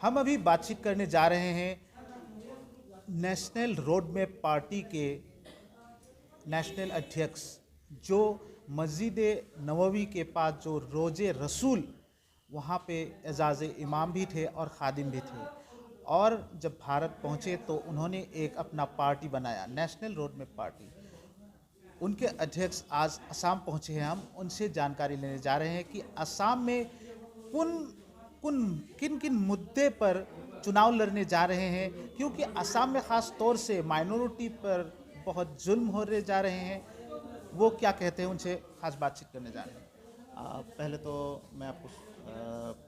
हम अभी बातचीत करने जा रहे हैं नेशनल रोड मैप पार्टी के नेशनल अध्यक्ष, जो मस्जिद नबवी के पास जो रोज़े रसूल, वहाँ पे एजाज़ इमाम भी थे और ख़ादिम भी थे। और जब भारत पहुँचे तो उन्होंने एक अपना पार्टी बनाया, नेशनल रोड मैप पार्टी। उनके अध्यक्ष आज असम पहुँचे हैं। हम उनसे जानकारी लेने जा रहे हैं कि असम में किन किन मुद्दे पर चुनाव लड़ने जा रहे हैं, क्योंकि असम में ख़ास तौर से माइनॉरिटी पर बहुत जुल्म हो रहे जा रहे हैं। वो क्या कहते हैं, उनसे खास बातचीत करने जा रहे हैं। पहले तो मैं आपको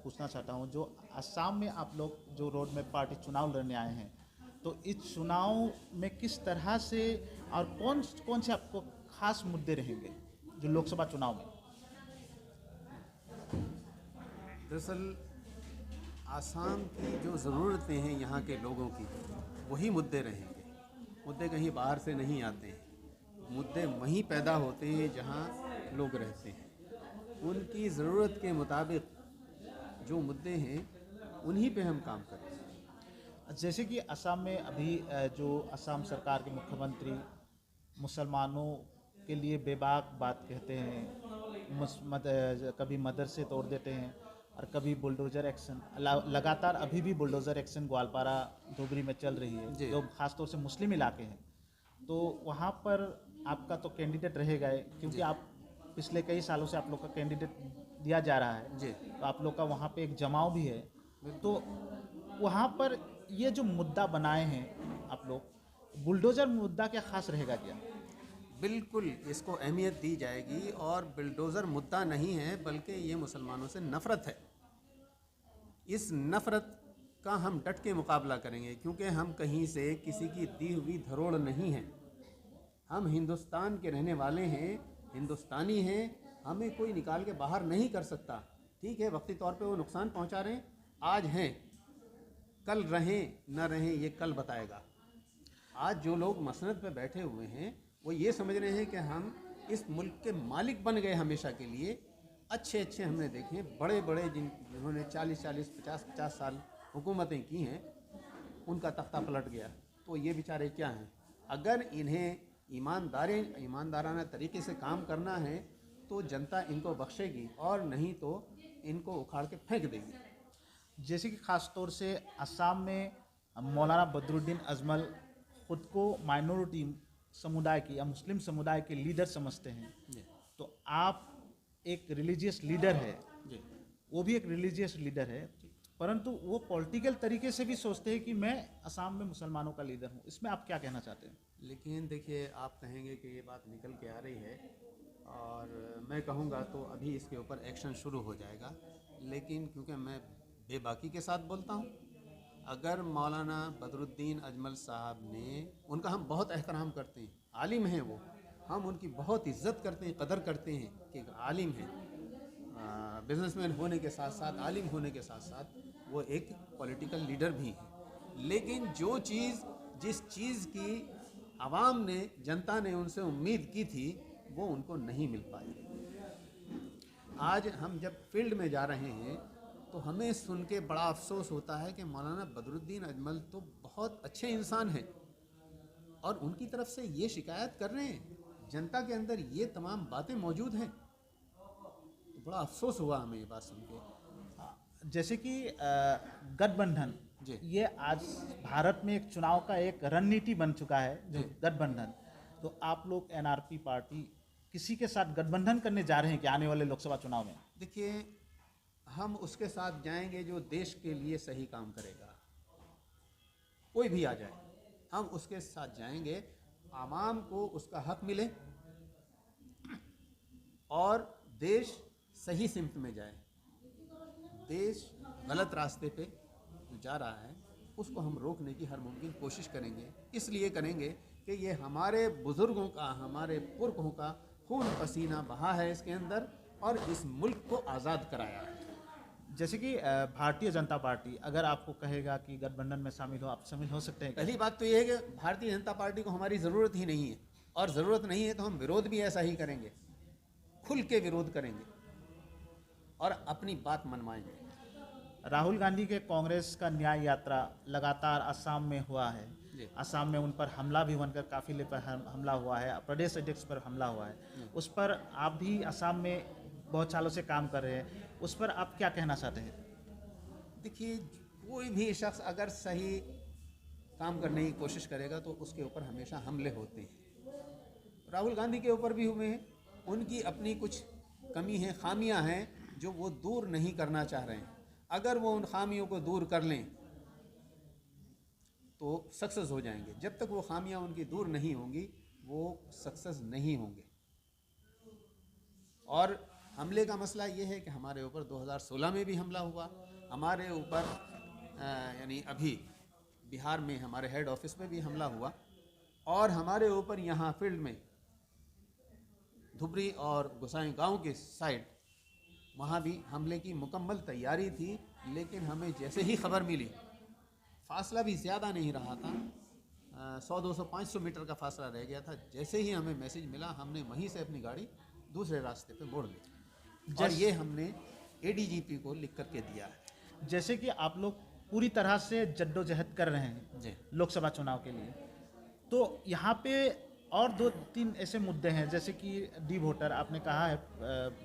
पूछना चाहता हूँ, जो असम में आप लोग जो रोड मैप पार्टी चुनाव लड़ने आए हैं, तो इस चुनाव में किस तरह से और कौन कौन से आपको खास मुद्दे रहेंगे जो लोकसभा चुनाव में? दरअसल आसाम की जो ज़रूरतें हैं यहाँ के लोगों की, वही मुद्दे रहेंगे। मुद्दे कहीं बाहर से नहीं आते हैं, मुद्दे वहीं पैदा होते हैं जहाँ लोग रहते हैं। उनकी ज़रूरत के मुताबिक जो मुद्दे हैं उन्हीं पे हम काम करें। जैसे कि असम में अभी जो असम सरकार के मुख्यमंत्री मुसलमानों के लिए बेबाक बात कहते हैं, कभी मदरसे तोड़ देते हैं और कभी बुलडोज़र एक्शन, लगातार अभी भी बुलडोज़र एक्शन ग्वालपारा धुबरी में चल रही है, जो ख़ासतौर से मुस्लिम इलाके हैं। तो वहाँ पर आपका तो कैंडिडेट रहेगा है, क्योंकि आप पिछले कई सालों से आप लोग का कैंडिडेट दिया जा रहा है जी। तो आप लोग का वहाँ पे एक जमाव भी है। तो वहाँ पर ये जो मुद्दा बनाए हैं आप लोग, बुलडोज़र मुद्दा क्या खास रहेगा क्या? बिल्कुल इसको अहमियत दी जाएगी, और बिल्डोज़र मुद्दा नहीं है बल्कि ये मुसलमानों से नफ़रत है। इस नफ़रत का हम डट के मुकाबला करेंगे, क्योंकि हम कहीं से किसी की दी हुई धरोहर नहीं हैं। हम हिंदुस्तान के रहने वाले हैं, हिंदुस्तानी हैं, हमें कोई निकाल के बाहर नहीं कर सकता। ठीक है, वक्ती तौर पे वो नुकसान पहुंचा रहे हैं, आज हैं, कल रहें न रहें ये कल बताएगा। आज जो लोग मसनद पे बैठे हुए हैं वो ये समझ रहे हैं कि हम इस मुल्क के मालिक बन गए हमेशा के लिए। अच्छे अच्छे हमने देखे, बड़े बड़े जिन्होंने 40-40, 50-50 साल हुकूमतें की हैं, उनका तख्ता पलट गया। तो ये बेचारे क्या हैं? अगर इन्हें ईमानदाराना तरीके से काम करना है तो जनता इनको बख्शेगी, और नहीं तो इनको उखाड़ के फेंक देगी। जैसे कि ख़ास तौर से असम में मौलाना बदरुद्दीन अजमल खुद को माइनॉरिटी समुदाय की या मुस्लिम समुदाय के लीडर समझते हैं। तो आप एक रिलीजियस लीडर है, वो भी एक रिलीजियस लीडर है, परंतु वो पॉलिटिकल तरीके से भी सोचते हैं कि मैं असम में मुसलमानों का लीडर हूँ। इसमें आप क्या कहना चाहते हैं? लेकिन देखिए, आप कहेंगे कि ये बात निकल के आ रही है, और मैं कहूँगा तो अभी इसके ऊपर एक्शन शुरू हो जाएगा। लेकिन क्योंकि मैं बेबाकी के साथ बोलता हूँ, अगर मौलाना बदरुद्दीन अजमल साहब ने, उनका हम बहुत एहतराम करते हैं, आलिम हैं वो, हम उनकी बहुत इज़्ज़त करते हैं, कदर करते हैं कि आलिम हैं। बिजनेसमैन होने के साथ साथ, आलिम होने के साथ साथ वो एक पॉलिटिकल लीडर भी हैं। लेकिन जिस चीज़ की आवाम ने, जनता ने उनसे उम्मीद की थी, वो उनको नहीं मिल पाई। आज हम जब फील्ड में जा रहे हैं तो हमें सुन के बड़ा अफसोस होता है कि मौलाना बदरुद्दीन अजमल तो बहुत अच्छे इंसान हैं, और उनकी तरफ से ये शिकायत कर रहे हैं, जनता के अंदर ये तमाम बातें मौजूद हैं। तो बड़ा अफसोस हुआ हमें ये बात सुन के। जैसे कि गठबंधन, ये आज भारत में एक चुनाव का एक रणनीति बन चुका है, जो गठबंधन। तो आप लोग एनआरपी पार्टी किसी के साथ गठबंधन करने जा रहे हैं कि आने वाले लोकसभा चुनाव में? देखिए, हम उसके साथ जाएंगे जो देश के लिए सही काम करेगा। कोई भी आ जाए, हम उसके साथ जाएंगे, आवाम को उसका हक मिले और देश सही सिमत में जाए। देश गलत रास्ते पे जा रहा है, उसको हम रोकने की हर मुमकिन कोशिश करेंगे। इसलिए करेंगे कि ये हमारे बुज़ुर्गों का, हमारे पुरखों का खून पसीना बहा है इसके अंदर, और इस मुल्क को आज़ाद कराया है। जैसे कि भारतीय जनता पार्टी अगर आपको कहेगा कि गठबंधन में शामिल हो, आप शामिल हो सकते हैं? पहली बात तो ये है कि भारतीय जनता पार्टी को हमारी ज़रूरत ही नहीं है, और ज़रूरत नहीं है तो हम विरोध भी ऐसा ही करेंगे, खुल के विरोध करेंगे और अपनी बात मनवाएंगे। राहुल गांधी के कांग्रेस का न्याय यात्रा लगातार असम में हुआ है। जी। असम में उन पर हमला भी बनकर काफिले पर हमला हुआ है, प्रदेश अध्यक्ष पर हमला हुआ है। उस पर आप भी असम में बहुत सालों से काम कर रहे हैं, उस पर आप क्या कहना चाहते हैं? देखिए, कोई भी शख्स अगर सही काम करने की कोशिश करेगा तो उसके ऊपर हमेशा हमले होते हैं। राहुल गांधी के ऊपर भी हुए हैं। उनकी अपनी कुछ कमी है, खामियां हैं जो वो दूर नहीं करना चाह रहे हैं। अगर वो उन खामियों को दूर कर लें तो सक्सेस हो जाएंगे। जब तक वो खामियां उनकी दूर नहीं होंगी वो सक्सेस नहीं होंगे। और हमले का मसला ये है कि हमारे ऊपर 2016 में भी हमला हुआ, हमारे ऊपर यानी अभी बिहार में हमारे हेड ऑफिस में भी हमला हुआ, और हमारे ऊपर यहाँ फील्ड में धुबरी और गोसाई गांव के साइड वहाँ भी हमले की मुकम्मल तैयारी थी। लेकिन हमें जैसे ही खबर मिली, फासला भी ज़्यादा नहीं रहा था, 100, 200, 500 मीटर का फासला रह गया था। जैसे ही हमें मैसेज मिला, हमने वहीं से अपनी गाड़ी दूसरे रास्ते पे मोड़ ली, और ये हमने ADGP को लिख करके दिया है। जैसे कि आप लोग पूरी तरह से जद्दोजहद कर रहे हैं जी। लोकसभा चुनाव के लिए, तो यहाँ पे और 2-3 ऐसे मुद्दे हैं, जैसे कि डी वोटर, आपने कहा है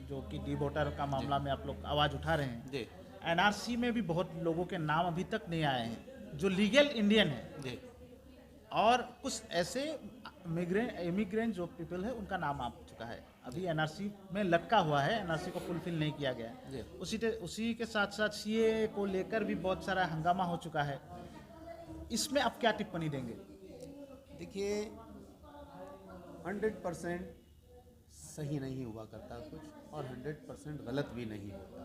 जो कि डी वोटर का मामला में आप लोग आवाज़ उठा रहे हैं। जी। NRC में भी बहुत लोगों के नाम अभी तक नहीं आए हैं जो लीगल इंडियन है, जी। और कुछ ऐसे इमिग्रेंट जो पीपल है उनका नाम आ चुका है, अभी NRC में लटका हुआ है, NRC को फुलफिल नहीं किया गया है। उसी के साथ साथ CAA को लेकर भी बहुत सारा हंगामा हो चुका है। इसमें आप क्या टिप्पणी देंगे? देखिए, 100% सही नहीं हुआ करता कुछ, और 100% गलत भी नहीं होता।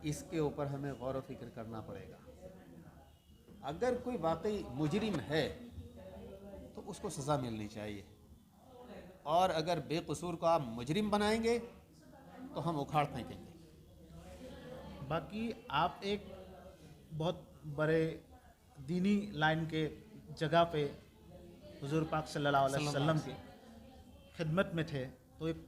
इसके ऊपर हमें गौर व फिक्र करना पड़ेगा। अगर कोई वाकई मुजरिम है तो उसको सज़ा मिलनी चाहिए, और अगर बेकसूर को आप मुजरिम बनाएंगे तो हम उखाड़ फेंकेंगे। बाकी आप एक बहुत बड़े दीनी लाइन के जगह पे हुजूर पाक सल्लल्लाहु अलैहि वसल्लम की खिदमत में थे, तो एक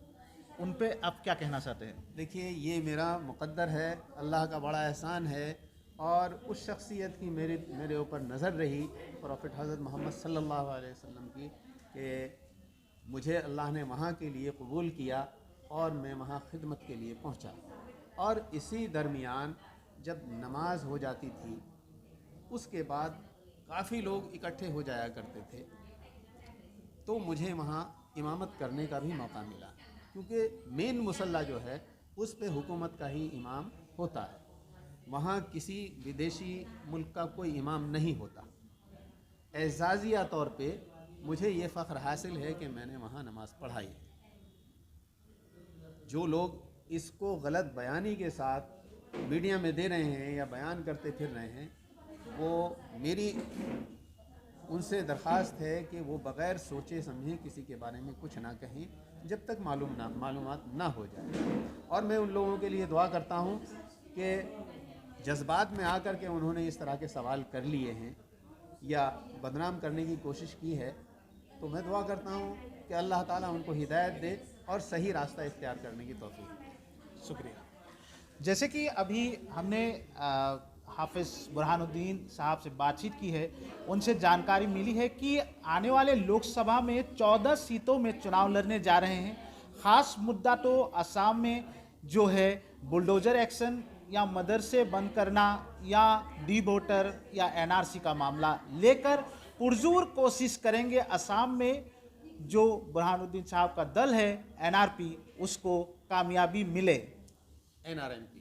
उन पे आप क्या कहना चाहते हैं? देखिए, ये मेरा मुक़द्दर है, अल्लाह का बड़ा एहसान है, और उस शख्सियत की मेरे ऊपर नज़र रही, प्रॉफिट हज़रत मोहम्मद सल्लल्लाहु अलैहि वसल्लम की, कि मुझे अल्लाह ने वहाँ के लिए कबूल किया और मैं वहाँ खिदमत के लिए पहुँचा। और इसी दरमियान जब नमाज हो जाती थी, उसके बाद काफ़ी लोग इकट्ठे हो जाया करते थे, तो मुझे वहाँ इमामत करने का भी मौका मिला, क्योंकि मेन मुसल्ला जो है उस पे हुकूमत का ही इमाम होता है। वहाँ किसी विदेशी मुल्क का कोई इमाम नहीं होता। एजाज़िया तौर पे मुझे ये फ़ख्र हासिल है कि मैंने वहाँ नमाज़ पढ़ाई है। जो लोग इसको गलत बयानी के साथ मीडिया में दे रहे हैं या बयान करते फिर रहे हैं, वो मेरी उनसे दरख्वास्त है कि वो बग़ैर सोचे समझे किसी के बारे में कुछ ना कहें जब तक मालूमात ना हो जाए। और मैं उन लोगों के लिए दुआ करता हूँ कि जज्बात में आकर के उन्होंने इस तरह के सवाल कर लिए हैं या बदनाम करने की कोशिश की है, तो मैं दुआ करता हूँ कि अल्लाह ताला उनको हिदायत दे और सही रास्ता इख्तियार करने की तौफीक दे। शुक्रिया। जैसे कि अभी हमने हाफिज़ बुरहानुद्दीन साहब से बातचीत की है, उनसे जानकारी मिली है कि आने वाले लोकसभा में 14 सीटों में चुनाव लड़ने जा रहे हैं। ख़ास मुद्दा तो असम में जो है बुलडोज़र एक्शन या मदरसे बंद करना या डी वोटर या NRC का मामला लेकर पुरजोर कोशिश करेंगे असम में जो बुरहानुद्दीन साहब का दल है NRP उसको कामयाबी मिले। NRNP